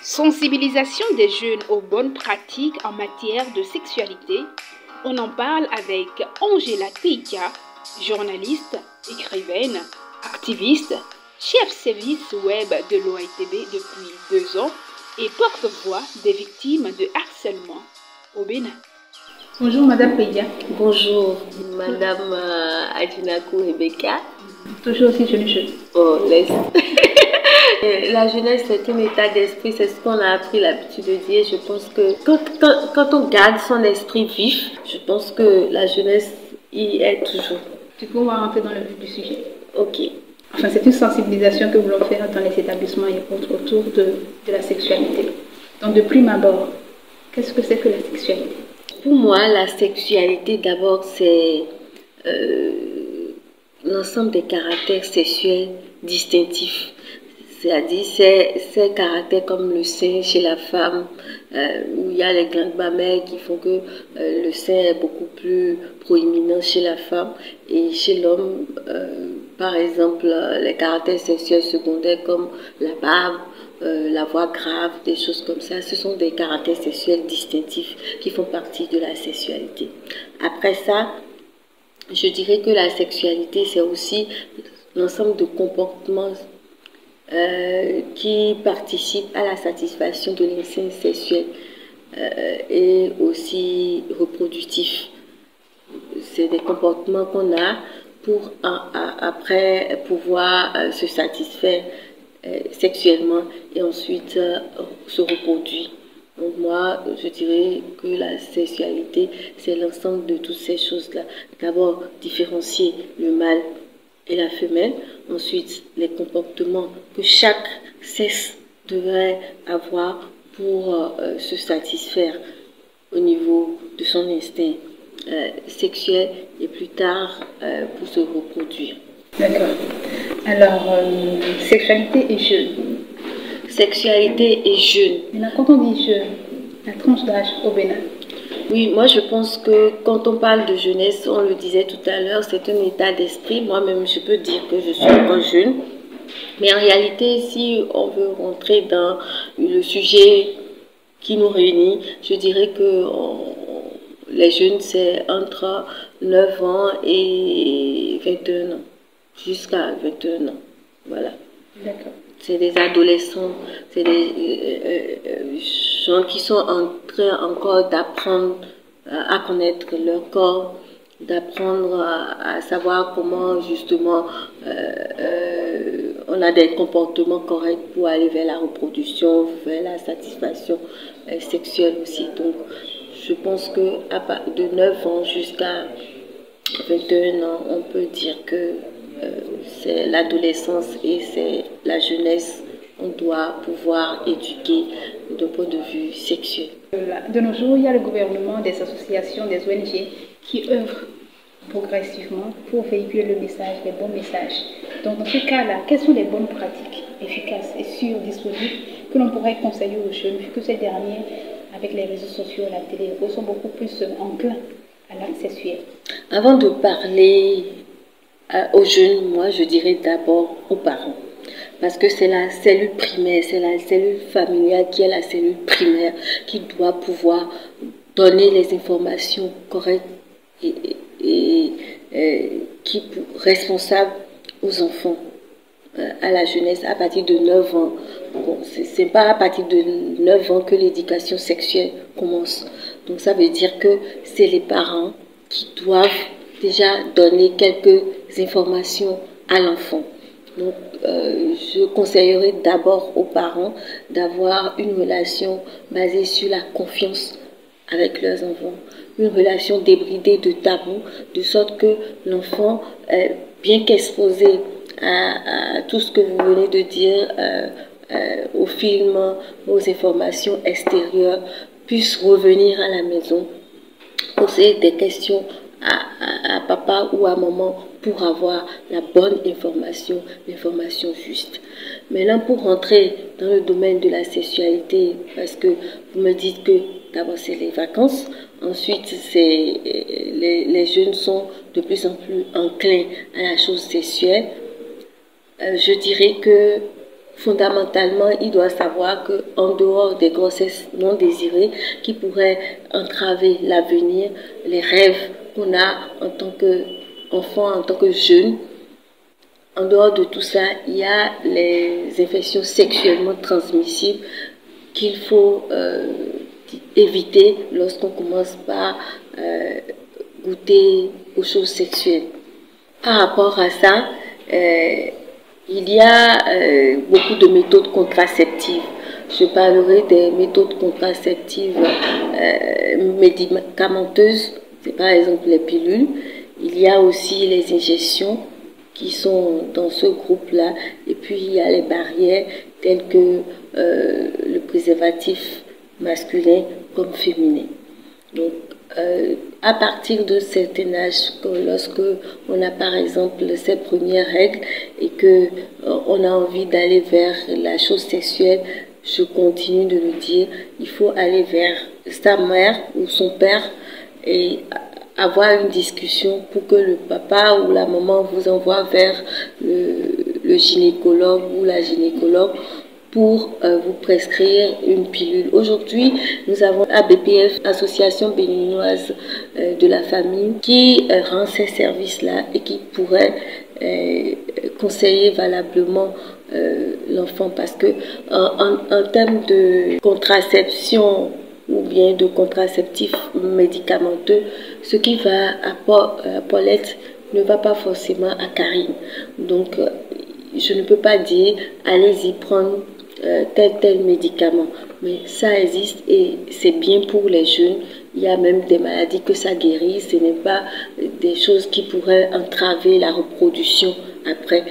Sensibilisation des jeunes aux bonnes pratiques en matière de sexualité. On en parle avec Angela Teika, journaliste, écrivaine, activiste, chef service web de l'OITB depuis 2 ans et porte-voix des victimes de harcèlement au Bénin. Bonjour Madame Teika. Bonjour Madame Adjinakou Rebecca. Toujours aussi jeune. Oh, laisse. La jeunesse, c'est un état d'esprit, c'est ce qu'on a appris l'habitude de dire. Je pense que quand on garde son esprit vif, je pense que la jeunesse y est toujours. Du coup, on va rentrer dans le vif du sujet. Ok. Enfin, c'est une sensibilisation que vous voulez faire dans les établissements et autres autour de la sexualité. Donc, de prime abord, qu'est-ce que c'est que la sexualité? Pour moi, la sexualité, d'abord, c'est l'ensemble des caractères sexuels distinctifs. C'est-à-dire ces caractères comme le sein chez la femme, où il y a les glandes mammaires qui font que le sein est beaucoup plus proéminent chez la femme. Et chez l'homme, par exemple, les caractères sexuels secondaires comme la barbe, la voix grave, des choses comme ça, ce sont des caractères sexuels distinctifs qui font partie de la sexualité. Après ça, je dirais que la sexualité, c'est aussi l'ensemble de comportements qui participent à la satisfaction de l'instinct sexuel et aussi reproductif. C'est des comportements qu'on a pour après pouvoir se satisfaire sexuellement et ensuite se reproduire. Donc moi, je dirais que la sexualité, c'est l'ensemble de toutes ces choses-là. D'abord, différencier le mâle et la femelle. Ensuite, les comportements que chaque sexe devrait avoir pour se satisfaire au niveau de son instinct sexuel et plus tard pour se reproduire. D'accord. Alors, sexualité et jeune. Sexualité et jeune. Maintenant, quand on dit jeune, la tranche d'âge au Bénin. Oui, moi je pense que quand on parle de jeunesse, on le disait tout à l'heure, c'est un état d'esprit. Moi-même, je peux dire que je suis encore jeune. Mais en réalité, si on veut rentrer dans le sujet qui nous réunit, je dirais que les jeunes, c'est entre 9 ans et 21 ans, jusqu'à 21 ans. Voilà. D'accord. C'est des adolescents, c'est des gens qui sont en train encore d'apprendre à connaître leur corps, d'apprendre à savoir comment justement on a des comportements corrects pour aller vers la reproduction, vers la satisfaction sexuelle aussi. Donc je pense que de 9 ans jusqu'à 21 ans, on peut dire que c'est l'adolescence et c'est la jeunesse. On doit pouvoir éduquer d'un point de vue sexuel. De nos jours, il y a le gouvernement, des associations, des ONG qui œuvrent progressivement pour véhiculer le message, les bons messages. Donc dans ce cas-là, quelles sont les bonnes pratiques efficaces et sûres disponibles que l'on pourrait conseiller aux jeunes, vu que ces derniers, avec les réseaux sociaux, la télé, sont beaucoup plus enclins à l'acte sexuel? Avant de parler aux jeunes, moi je dirais d'abord aux parents. Parce que c'est la cellule primaire, c'est la cellule familiale qui est la cellule primaire qui doit pouvoir donner les informations correctes et qui est responsable aux enfants, à la jeunesse à partir de 9 ans. Bon, c'est pas à partir de 9 ans que l'éducation sexuelle commence. Donc ça veut dire que c'est les parents qui doivent déjà donner quelques informations à l'enfant. Donc, je conseillerais d'abord aux parents d'avoir une relation basée sur la confiance avec leurs enfants, une relation débridée de tabous, de sorte que l'enfant, bien qu'exposé à tout ce que vous venez de dire, aux films, aux informations extérieures, puisse revenir à la maison, poser des questions à papa ou à maman pour avoir la bonne information, l'information juste. Maintenant, pour rentrer dans le domaine de la sexualité, parce que vous me dites que d'abord c'est les vacances, ensuite c'est les jeunes sont de plus en plus enclins à la chose sexuelle, je dirais que fondamentalement, il doit savoir qu'en dehors des grossesses non désirées qui pourraient entraver l'avenir, les rêves qu'on a en tant qu'enfant, en tant que jeune, en dehors de tout ça, il y a les infections sexuellement transmissibles qu'il faut éviter lorsqu'on commence par goûter aux choses sexuelles. Par rapport à ça, il y a beaucoup de méthodes contraceptives. Je parlerai des méthodes contraceptives médicamenteuses, c'est par exemple les pilules. Il y a aussi les injections qui sont dans ce groupe-là. Et puis il y a les barrières telles que le préservatif masculin comme féminin. Donc, à partir de certain âge, lorsque on a par exemple ses premières règles et que on a envie d'aller vers la chose sexuelle, je continue de le dire, il faut aller vers sa mère ou son père et avoir une discussion pour que le papa ou la maman vous envoie vers le gynécologue ou la gynécologue pour vous prescrire une pilule. Aujourd'hui, nous avons ABPF, Association béninoise de la famille, qui rend ces services-là et qui pourrait conseiller valablement l'enfant, parce que en termes de contraception ou bien de contraceptifs médicamenteux, ce qui va à Paulette ne va pas forcément à Karine. Donc, je ne peux pas dire allez-y prendre tel médicament, mais ça existe et c'est bien pour les jeunes. Il y a même des maladies que ça guérit, ce n'est pas des choses qui pourraient entraver la reproduction après.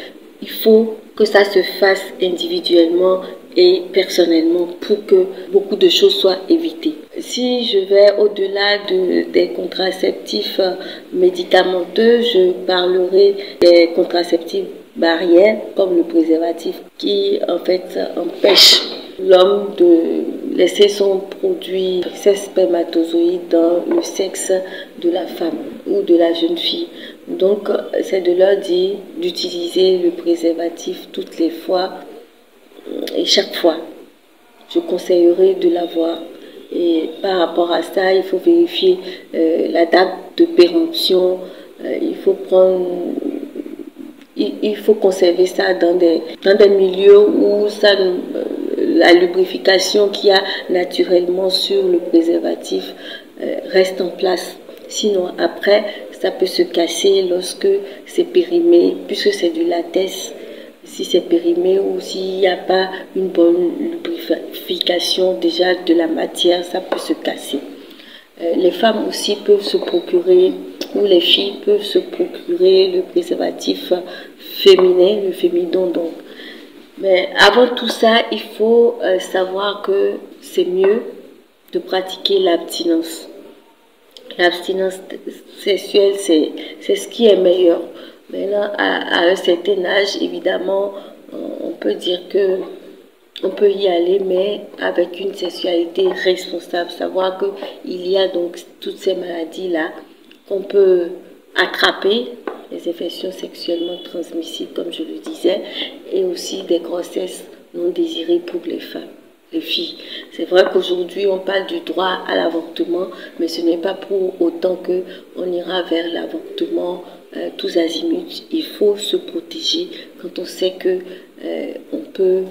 Il faut que ça se fasse individuellement et personnellement pour que beaucoup de choses soient évitées. Si je vais au-delà des contraceptifs médicamenteux, je parlerai des contraceptifs barrières comme le préservatif qui en fait empêche l'homme de laisser son produit, ses spermatozoïdes dans le sexe de la femme ou de la jeune fille. Donc c'est de leur dire d'utiliser le préservatif toutes les fois et chaque fois. Je conseillerais de l'avoir. Et par rapport à ça, il faut vérifier la date de péremption. Il faut conserver ça dans des milieux où la lubrification qu'il y a naturellement sur le préservatif reste en place. Sinon, après, ça peut se casser lorsque c'est périmé, puisque c'est du latex. Si c'est périmé ou s'il n'y a pas une bonne lubrification déjà de la matière, ça peut se casser. Les femmes aussi peuvent se procurer, ou les filles peuvent se procurer le préservatif féminin, le fémidon donc. Mais avant tout ça, il faut savoir que c'est mieux de pratiquer l'abstinence. L'abstinence sexuelle, c'est ce qui est meilleur. Maintenant, à un certain âge, évidemment, on peut dire que on peut y aller, mais avec une sexualité responsable. Savoir qu'il y a donc toutes ces maladies-là qu'on peut attraper, les infections sexuellement transmissibles, comme je le disais, et aussi des grossesses non désirées pour les femmes, les filles. C'est vrai qu'aujourd'hui, on parle du droit à l'avortement, mais ce n'est pas pour autant qu'on ira vers l'avortement tous azimuts. Il faut se protéger quand on sait que on peut,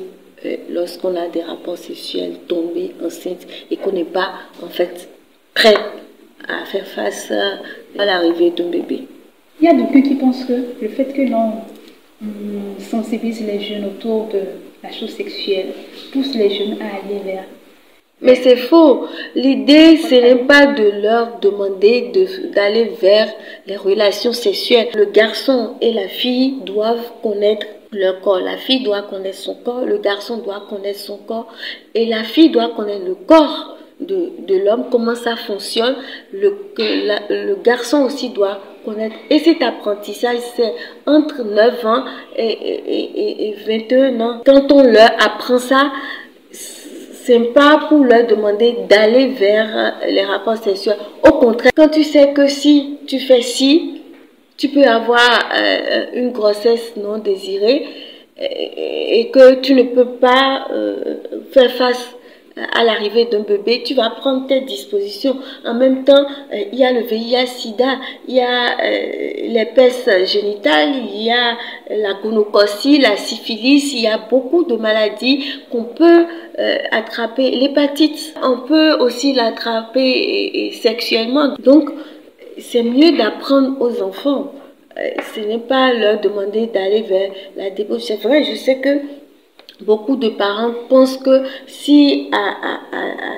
lorsqu'on a des rapports sexuels, tomber enceinte et qu'on n'est pas en fait prêt à faire face à l'arrivée d'un bébé. Il y a beaucoup qui pensent que le fait que l'on sensibilise les jeunes autour de la chose sexuelle pousse les jeunes à aller vers. Mais c'est faux. L'idée, ce n'est pas de leur demander d'aller vers les relations sexuelles. Le garçon et la fille doivent connaître leur corps. La fille doit connaître son corps, le garçon doit connaître son corps et la fille doit connaître le corps de l'homme, comment ça fonctionne. Le garçon aussi doit connaître. Et cet apprentissage, c'est entre 9 ans et 21 ans. Quand on leur apprend ça, c'est pas pour leur demander d'aller vers les rapports sexuels. Au contraire, quand tu sais que si tu fais ci, tu peux avoir une grossesse non désirée, et que tu ne peux pas faire face à l'arrivée d'un bébé, tu vas prendre tes dispositions. En même temps, il y a le VIH-Sida, il y a l'herpès génital, il y a la gonococcie, la syphilis, il y a beaucoup de maladies qu'on peut attraper. L'hépatite, on peut aussi l'attraper sexuellement. Donc, c'est mieux d'apprendre aux enfants. Ce n'est pas leur demander d'aller vers la débauche. C'est vrai, je sais que beaucoup de parents pensent que si à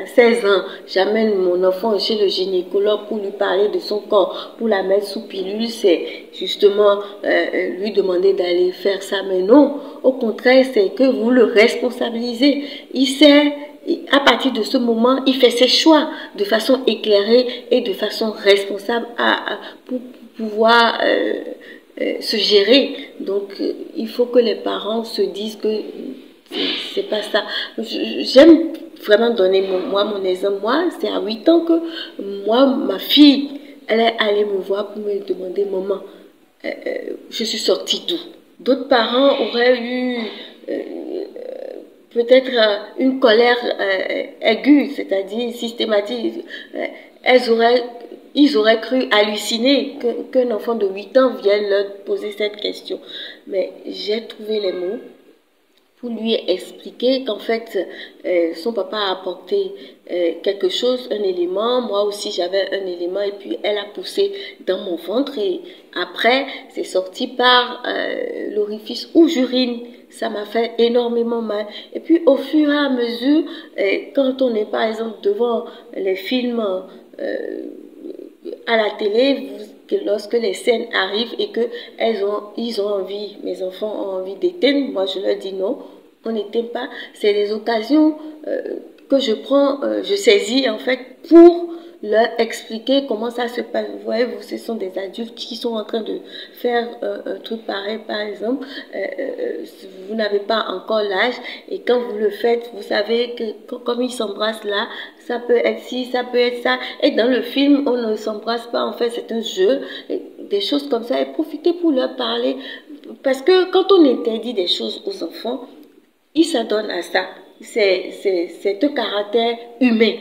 16 ans, j'amène mon enfant chez le gynécologue pour lui parler de son corps, pour la mettre sous pilule, c'est justement lui demander d'aller faire ça. Mais non, au contraire, c'est que vous le responsabilisez. Il sait, à partir de ce moment, il fait ses choix de façon éclairée et de façon responsable pour pouvoir se gérer. Donc, il faut que les parents se disent que c'est pas ça. J'aime vraiment donner mon exemple. Moi, c'est à 8 ans que ma fille, elle est allée me voir pour me demander, maman, je suis sortie d'où? D'autres parents auraient eu peut-être une colère aiguë, c'est-à-dire systématique. Ils auraient cru halluciner qu'un enfant de 8 ans vienne leur poser cette question. Mais j'ai trouvé les mots pour lui expliquer qu'en fait, son papa a apporté quelque chose, un élément. Moi aussi, j'avais un élément et puis elle a poussé dans mon ventre. Et après, c'est sorti par l'orifice où j'urine. Ça m'a fait énormément mal. Et puis, au fur et à mesure, quand on est par exemple devant les films à la télé, lorsque les scènes arrivent et que ils ont envie, mes enfants ont envie d'éteindre, moi je leur dis non, on n'éteint pas. C'est des occasions que je prends, je saisis en fait pour leur expliquer comment ça se passe. Vous voyez, ce sont des adultes qui sont en train de faire un truc pareil, par exemple. Vous n'avez pas encore l'âge et quand vous le faites, vous savez que comme ils s'embrassent là, ça peut être ci, ça peut être ça. Et dans le film, on ne s'embrasse pas, en fait, c'est un jeu, des choses comme ça. Et profitez pour leur parler. Parce que quand on interdit des choses aux enfants, ils s'adonnent à ça. C'est un caractère humain.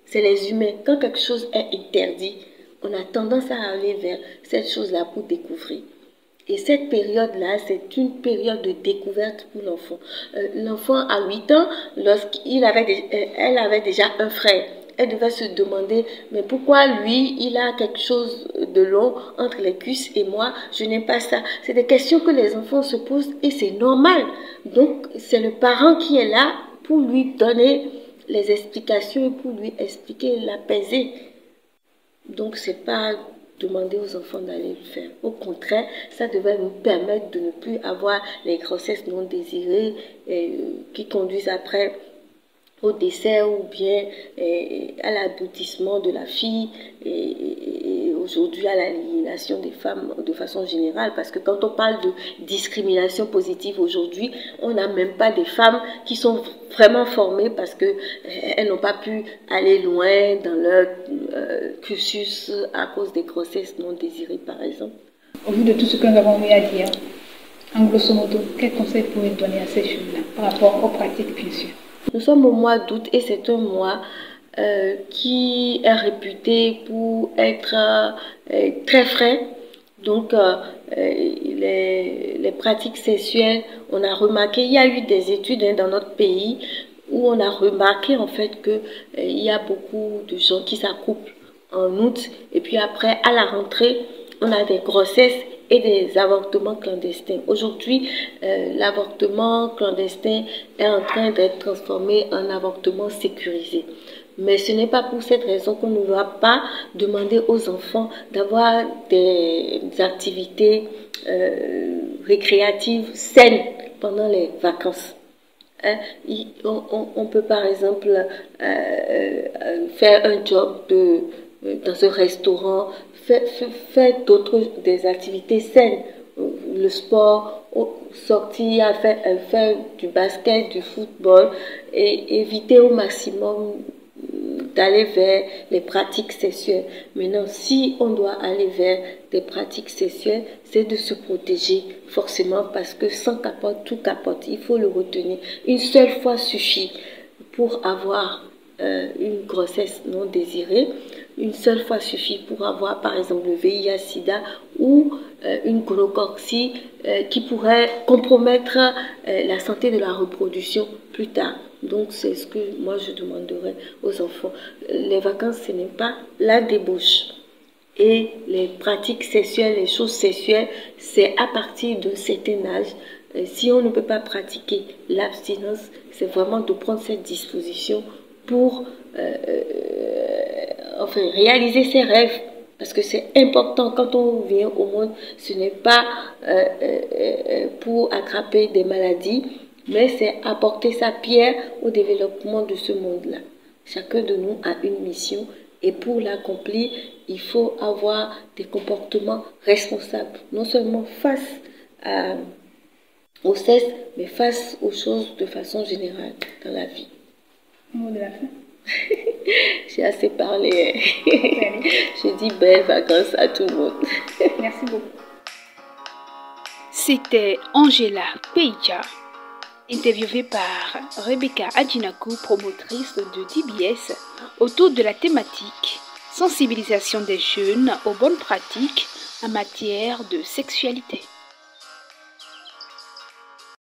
C'est les humains. Quand quelque chose est interdit, on a tendance à aller vers cette chose-là pour découvrir. Et cette période-là, c'est une période de découverte pour l'enfant. L'enfant à 8 ans, elle avait déjà un frère. Elle devait se demander, mais pourquoi lui, il a quelque chose de long entre les cuisses et moi, je n'ai pas ça. C'est des questions que les enfants se posent et c'est normal. Donc, c'est le parent qui est là pour lui donner les explications et pour lui expliquer, l'apaiser. Donc, c'est pas demander aux enfants d'aller le faire. Au contraire, ça devrait nous permettre de ne plus avoir les grossesses non désirées qui conduisent après au décès ou bien à l'aboutissement de la fille et aujourd'hui à l'élimination des femmes de façon générale. Parce que quand on parle de discrimination positive aujourd'hui, on n'a même pas des femmes qui sont vraiment formées parce qu'elles n'ont pas pu aller loin dans leur cursus à cause des grossesses non désirées, par exemple. Au vu de tout ce que nous avons eu à dire, en grosso modo, quel conseil pourriez donner à ces jeunes-là par rapport aux pratiques, bien sûr? Nous sommes au mois d'août et c'est un mois qui est réputé pour être très frais. Donc, les pratiques sexuelles, on a remarqué, il y a eu des études dans notre pays où on a remarqué en fait que il y a beaucoup de gens qui s'accouplent en août et puis après, à la rentrée, on a des grossesses et des avortements clandestins. Aujourd'hui, l'avortement clandestin est en train d'être transformé en avortement sécurisé. Mais ce n'est pas pour cette raison qu'on ne va pas demander aux enfants d'avoir des activités récréatives saines pendant les vacances. On peut par exemple faire un job dans un restaurant, faire des activités saines, le sport, sortir à faire du basket, du football et éviter au maximum d'aller vers les pratiques sexuelles. Maintenant, si on doit aller vers des pratiques sexuelles, c'est de se protéger forcément parce que sans capote, tout capote. Il faut le retenir. Une seule fois suffit pour avoir une grossesse non désirée. Une seule fois suffit pour avoir par exemple le VIH-Sida ou une gonococcie qui pourrait compromettre la santé de la reproduction plus tard. Donc c'est ce que moi je demanderais aux enfants. Les vacances, ce n'est pas la débauche. Et les pratiques sexuelles, les choses sexuelles, c'est à partir d'un certain âge. Si on ne peut pas pratiquer l'abstinence, c'est vraiment de prendre cette disposition pour enfin, réaliser ses rêves. Parce que c'est important quand on vient au monde, ce n'est pas pour attraper des maladies, mais c'est apporter sa pierre au développement de ce monde-là. Chacun de nous a une mission et pour l'accomplir, il faut avoir des comportements responsables, non seulement face au sexe, mais face aux choses de façon générale dans la vie. Mot de la fin. J'ai assez parlé. Je dis belles vacances à tout le monde. Merci beaucoup. C'était Angela Peïcha, interviewée par Rebecca Adjinakou, promotrice de DBS, autour de la thématique sensibilisation des jeunes aux bonnes pratiques en matière de sexualité.